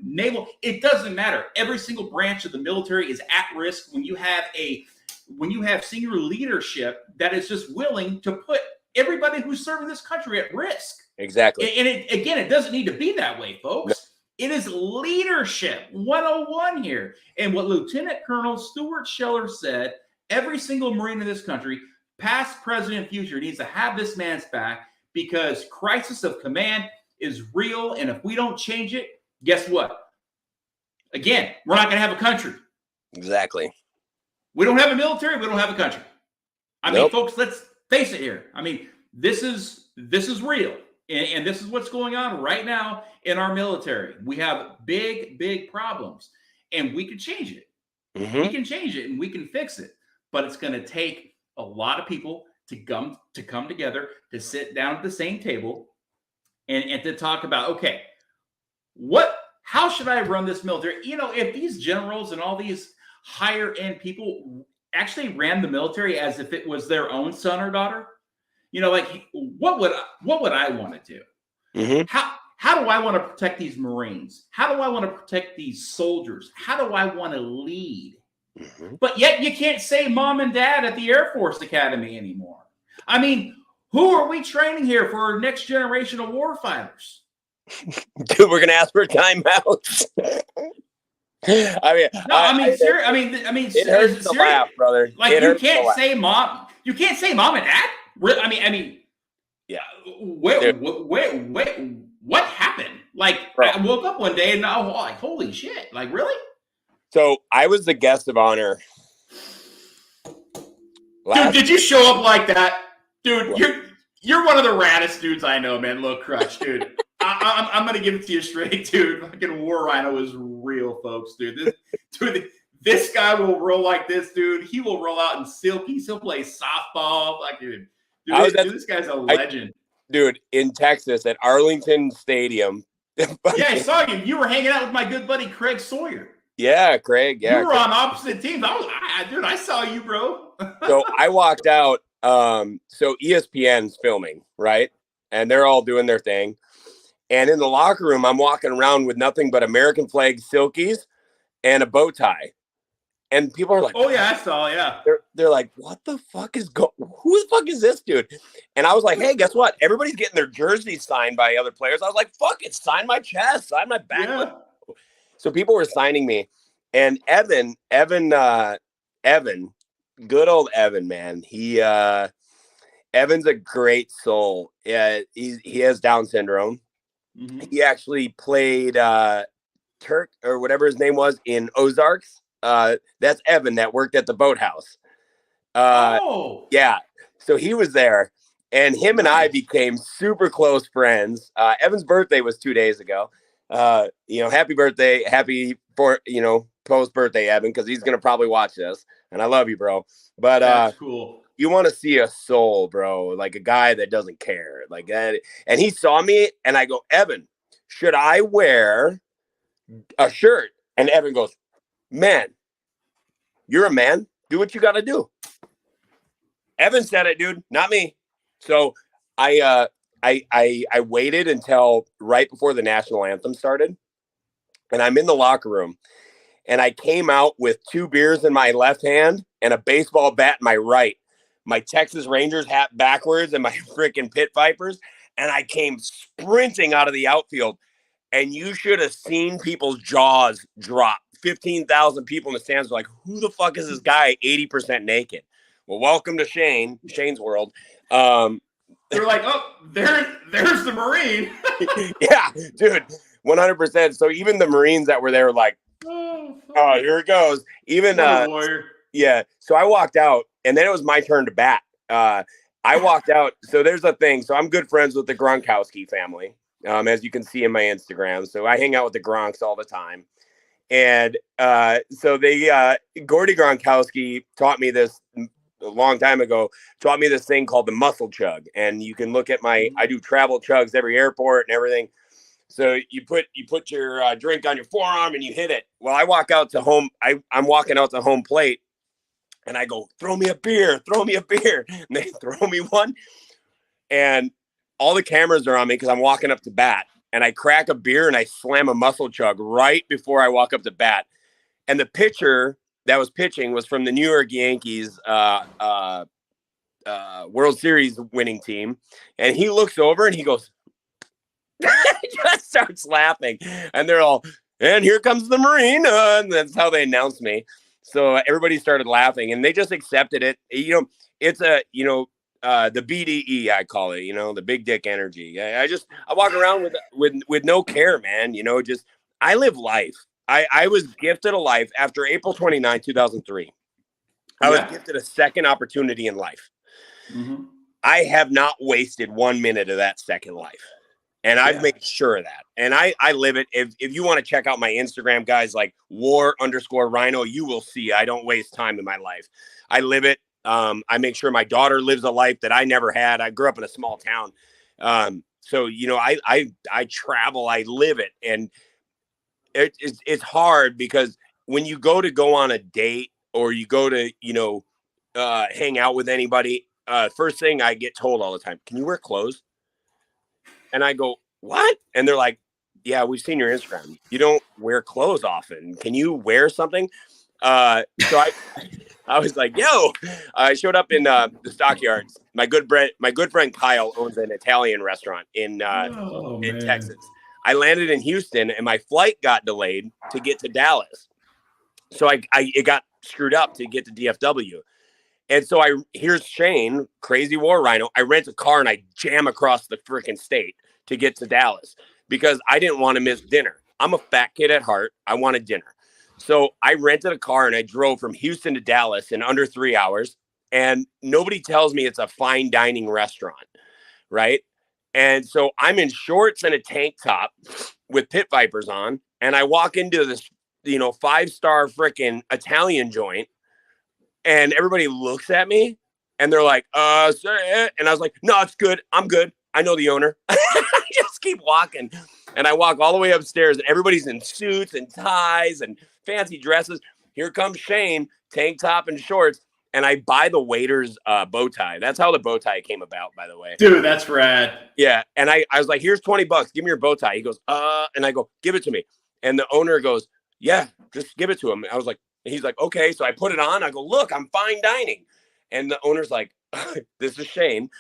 naval. It doesn't matter. Every single branch of the military is at risk when you have senior leadership that is just willing to put everybody who's serving this country at risk. Exactly. And it doesn't need to be that way, folks. No. It is leadership 101 here. And what Lieutenant Colonel Stuart Scheller said, every single Marine in this country, past, present, and future, needs to have this man's back, because crisis of command is real. And if we don't change it, guess what? Again, we're not going to have a country. Exactly. We don't have a military. We don't have a country. I mean, folks, let's face it here. I mean, this is real. And this is what's going on right now in our military. We have big, big problems, and we can change it. Mm-hmm. We can change it, and we can fix it. But it's going to take a lot of people to come together, to sit down at the same table, and to talk about, okay, how should I run this military? If these generals and all these higher end people actually ran the military as if it was their own son or daughter, what would I want to do? Mm-hmm. How do I want to protect these Marines? How do I want to protect these soldiers? How do I want to lead? Mm-hmm. But yet you can't say mom and dad at the Air Force Academy anymore. I mean, who are we training here for our next generation of warfighters? Dude, we're gonna ask for timeouts. It hurts to laugh, brother. Like, you can't say mom and dad. Yeah. Wait, what happened? Like, bro, I woke up one day and I was like, holy shit! Like, really? So I was the guest of honor. Dude, did you show up like that? Dude, you're one of the raddest dudes I know, man. Look, Crutch, dude. I'm gonna give it to you straight, dude. Fucking War Rhino is real, folks, dude. This guy will roll like this, dude. He will roll out in silkies. He'll play softball. Like, dude, this guy's a legend. Dude, in Texas at Arlington Stadium. Yeah, I saw you. You were hanging out with my good buddy Craig Sawyer. Yeah, Craig. Yeah, you were on opposite teams. I saw you, bro. So I walked out. So ESPN's filming, right? And they're all doing their thing. And in the locker room, I'm walking around with nothing but American flag silkies and a bow tie. And people are like, "Oh yeah, I saw." Yeah, they're like, "What the fuck is who the fuck is this dude?" And I was like, "Hey, guess what? Everybody's getting their jerseys signed by other players." I was like, "Fuck it, sign my chest, sign my back." Yeah. So people were signing me, and Evan, good old Evan, man. Evan's a great soul. Yeah, he has Down syndrome. Mm-hmm. He actually played Turk or whatever his name was in Ozarks. That's Evan that worked at the boathouse. Yeah. So he was there, and him and I became super close friends. Evan's birthday was 2 days ago. Happy birthday. Happy post birthday, Evan, because he's going to probably watch this, and I love you, bro. But that's cool. You want to see a soul, bro, like a guy that doesn't care like that. And he saw me, and I go, Evan, should I wear a shirt? And Evan goes, man, you're a man. Do what you got to do. Evan said it, dude, not me. So I waited until right before the national anthem started, and I'm in the locker room, and I came out with 2 beers in my left hand and a baseball bat in my right, my Texas Rangers hat backwards and my freaking Pit Vipers, and I came sprinting out of the outfield, and you should have seen people's jaws drop. 15,000 people in the stands were like, who the fuck is this guy 80% naked? Well, welcome to Shane's world. They're like, oh, there's the Marine. Yeah, dude, 100%. So even the Marines that were there were like, oh, here it goes. Even warrior. yeah. So I walked out, and then it was my turn to bat. I walked out. So there's a thing. So I'm good friends with the Gronkowski family, as you can see in my Instagram. So I hang out with the Gronks all the time. And so Gordy Gronkowski taught me this a long time ago, taught me this thing called the muscle chug. And you can look at I do travel chugs every airport and everything. So you put your drink on your forearm and you hit it. Well, I walk out to home. I'm walking out to home plate and I go, throw me a beer. And they throw me one. And all the cameras are on me because I'm walking up to bat. And I crack a beer and I slam a muscle chug right before I walk up to bat. And the pitcher that was pitching was from the New York Yankees World Series winning team. And he looks over and he goes, just starts laughing. And they're all, and here comes the Marine. And that's how they announced me. So everybody started laughing and they just accepted it. It's the BDE, I call it, the big dick energy. I walk around with no care, man. Just I live life. I was gifted a life after April 29, 2003. I was gifted a second opportunity in life. Mm-hmm. I have not wasted 1 minute of that second life. And I've made sure of that. And I live it. If you want to check out my Instagram, guys, like war_rhino, you will see I don't waste time in my life. I live it. I make sure my daughter lives a life that I never had. I grew up in a small town. So, I travel, I live it. And it's hard because when you go on a date or you go to, hang out with anybody, first thing I get told all the time, can you wear clothes? And I go, what? And they're like, yeah, we've seen your Instagram. You don't wear clothes often. Can you wear something? So I was like, yo, I showed up in the stockyards. My good friend Kyle owns an Italian restaurant in Texas. I landed in Houston and my flight got delayed to get to Dallas. So it got screwed up to get to DFW. And so here's Shane, crazy war rhino. I rent a car and I jam across the freaking state to get to Dallas because I didn't want to miss dinner. I'm a fat kid at heart. I wanted dinner. So I rented a car and I drove from Houston to Dallas in under 3 hours. And nobody tells me it's a fine dining restaurant, right? And so I'm in shorts and a tank top with pit vipers on. And I walk into this, 5-star freaking Italian joint. And everybody looks at me and they're like, sir. And I was like, no, it's good. I'm good. I know the owner. I just keep walking. And I walk all the way upstairs and everybody's in suits and ties and fancy dresses. Here comes Shane, tank top and shorts. And I buy the waiter's bow tie. That's how the bow tie came about, by the way. Dude, that's rad. Yeah. And I was like, here's $20. Give me your bow tie. He goes, and I go, give it to me. And the owner goes, yeah, just give it to him. I was like, he's like, okay. So I put it on. I go, look, I'm fine dining. And the owner's like, this is Shane.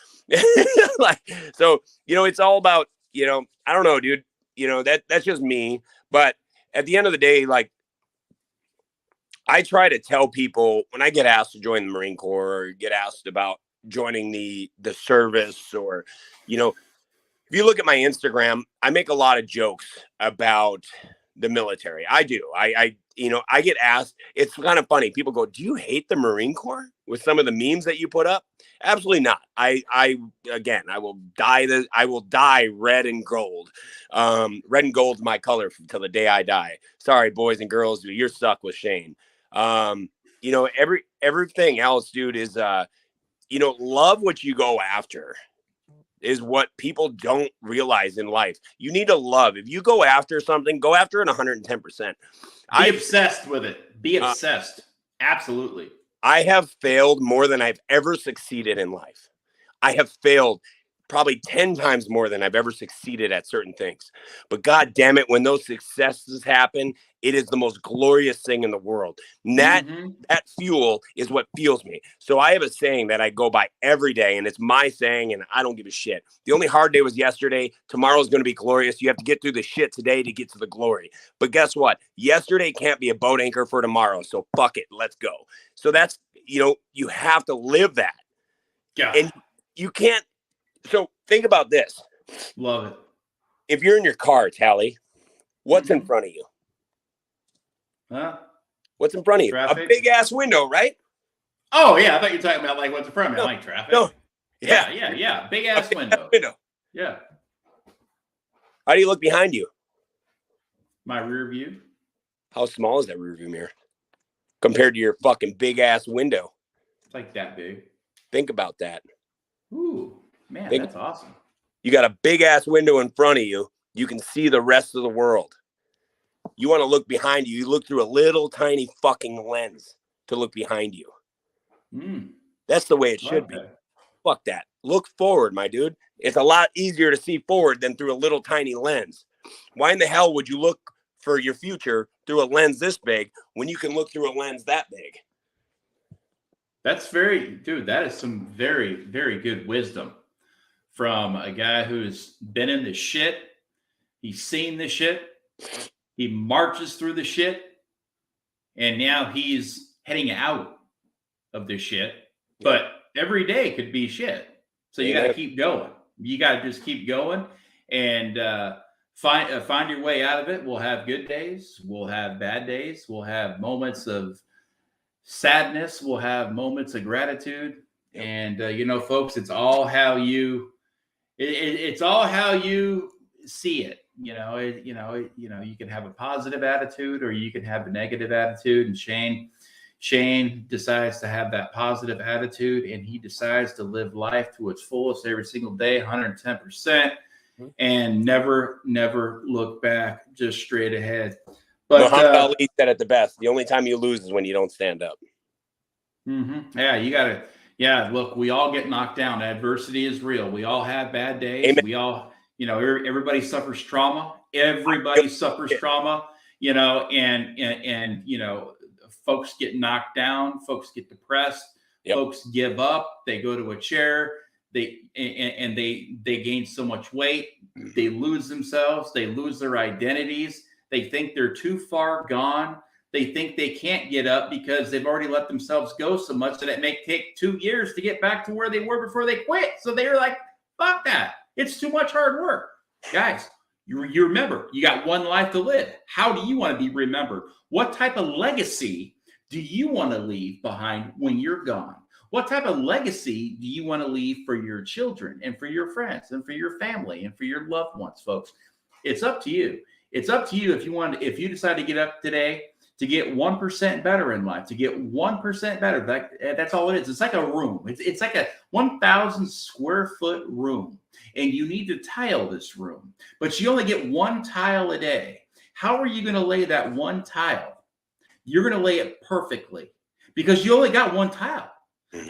So, it's all about, I don't know, dude, that's just me. But at the end of the day, like, I try to tell people when I get asked to join the Marine Corps or get asked about joining the service or, if you look at my Instagram, I make a lot of jokes about the military. I do. I get asked, it's kind of funny. People go, do you hate the Marine Corps with some of the memes that you put up? Absolutely not. I will die red and gold. Red and gold's my color till the day I die. Sorry, boys and girls, you're stuck with Shane. Everything else, dude, is, love what you go after is what people don't realize in life. You need to love. If you go after something, go after it 110%. Be obsessed with it. Be obsessed. Absolutely. I have failed more than I've ever succeeded in life. I have failed probably 10 times more than I've ever succeeded at certain things. But God damn it, when those successes happen, it is the most glorious thing in the world. And that fuel is what fuels me. So I have a saying that I go by every day, and it's my saying, and I don't give a shit. The only hard day was yesterday. Tomorrow's going to be glorious. You have to get through the shit today to get to the glory. But guess what? Yesterday can't be a boat anchor for tomorrow. So fuck it. Let's go. So that's, you have to live that. Yeah. And you can't So think about this. Love it. If you're in your car, Tally, what's in front of you? Huh? What's in front of you? Traffic? A big ass window, right? Oh, yeah. I thought you were talking about like what's in front of me. No, I like traffic. No. Yeah. Big ass window. Yeah. How do you look behind you? My rear view. How small is that rear view mirror compared to your fucking big ass window? It's like that big. Think about that. Ooh, man, that's awesome. You got a big ass window in front of you. You can see the rest of the world. You want to look behind you. You look through a little tiny fucking lens to look behind you. That's the way it should be. Fuck that. Look forward, my dude. It's a lot easier to see forward than through a little tiny lens. Why in the hell would you look for your future through a lens this big when you can look through a lens that big? That is some very, very good wisdom from a guy who's been in the shit. He's seen the shit. He marches through the shit. And now he's heading out of the shit. But every day could be shit. So you got to keep going. You got to just keep going and find your way out of it. We'll have good days. We'll have bad days. We'll have moments of sadness. We'll have moments of gratitude. And folks, it's all how you it's all how you see it. You can have a positive attitude or you can have a negative attitude. And Shane decides to have that positive attitude, and he decides to live life to its fullest every single day, 110%, and never look back, just straight ahead. But Muhammad Ali said it the best. The only time you lose is when you don't stand up. Yeah, you got to. Yeah, look, we all get knocked down. Adversity is real. We all have bad days. Amen. We all, everybody suffers trauma. Everybody suffers trauma. And folks get knocked down. Folks get depressed. Folks give up. They go to a chair. They gain so much weight. They lose themselves. They lose their identities. They think they're too far gone. They think they can't get up because they've already let themselves go so much that it may take 2 years to get back to where they were before they quit. So they were like, fuck that. It's too much hard work. Guys, you remember, you got one life to live. How do you want to be remembered? What type of legacy do you want to leave behind when you're gone? What type of legacy do you want to leave for your children and for your friends and for your family and for your loved ones, folks? It's up to you. It's up to you if you decide to get up today to get 1% better in life, to get 1% better. That's all it is. It's like a room. It's like a 1,000 square foot room, and you need to tile this room, but you only get one tile a day. How are you going to lay that one tile? You're going to lay it perfectly because you only got one tile,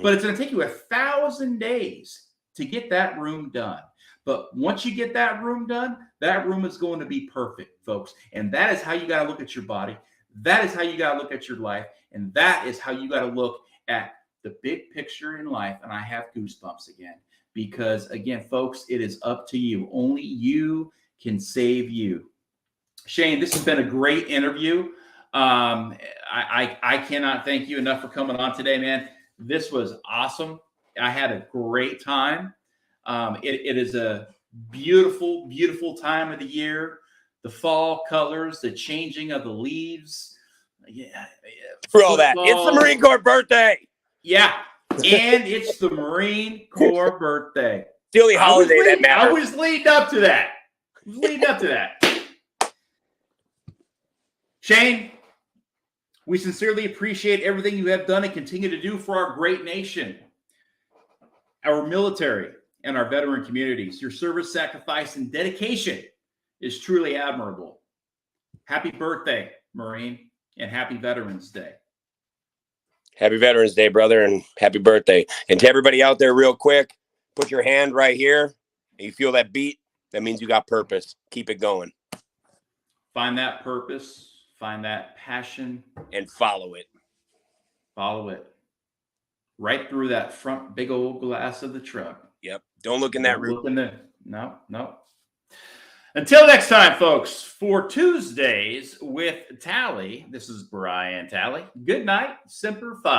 but it's going to take you 1,000 days to get that room done. But once you get that room done, that room is going to be perfect, folks. And that is how you got to look at your body. That is how you got to look at your life. And that is how you got to look at the big picture in life. And I have goosebumps again, because again, folks, it is up to you. Only you can save you. Shane, this has been a great interview. I cannot thank you enough for coming on today, man. This was awesome. I had a great time. It is a beautiful, beautiful time of the year. The fall colors, the changing of the leaves. For all that. It's the Marine Corps birthday. Yeah. And it's the Marine Corps birthday. The only holiday that matters. I was leading up to that. Shane, we sincerely appreciate everything you have done and continue to do for our great nation, our military, and our veteran communities. Your service, sacrifice, and dedication is truly admirable. Happy birthday, Marine, and happy Veterans Day. Happy Veterans Day, brother, and happy birthday. And to everybody out there, real quick, put your hand right here. And you feel that beat? That means you got purpose. Keep it going. Find that purpose. Find that passion. And follow it. Follow it. Right through that front big old glass of the truck. Yep. Don't look in that room. No. Until next time, folks, for Tuesdays with Tally, this is Brian Tally. Good night, Semper Fi.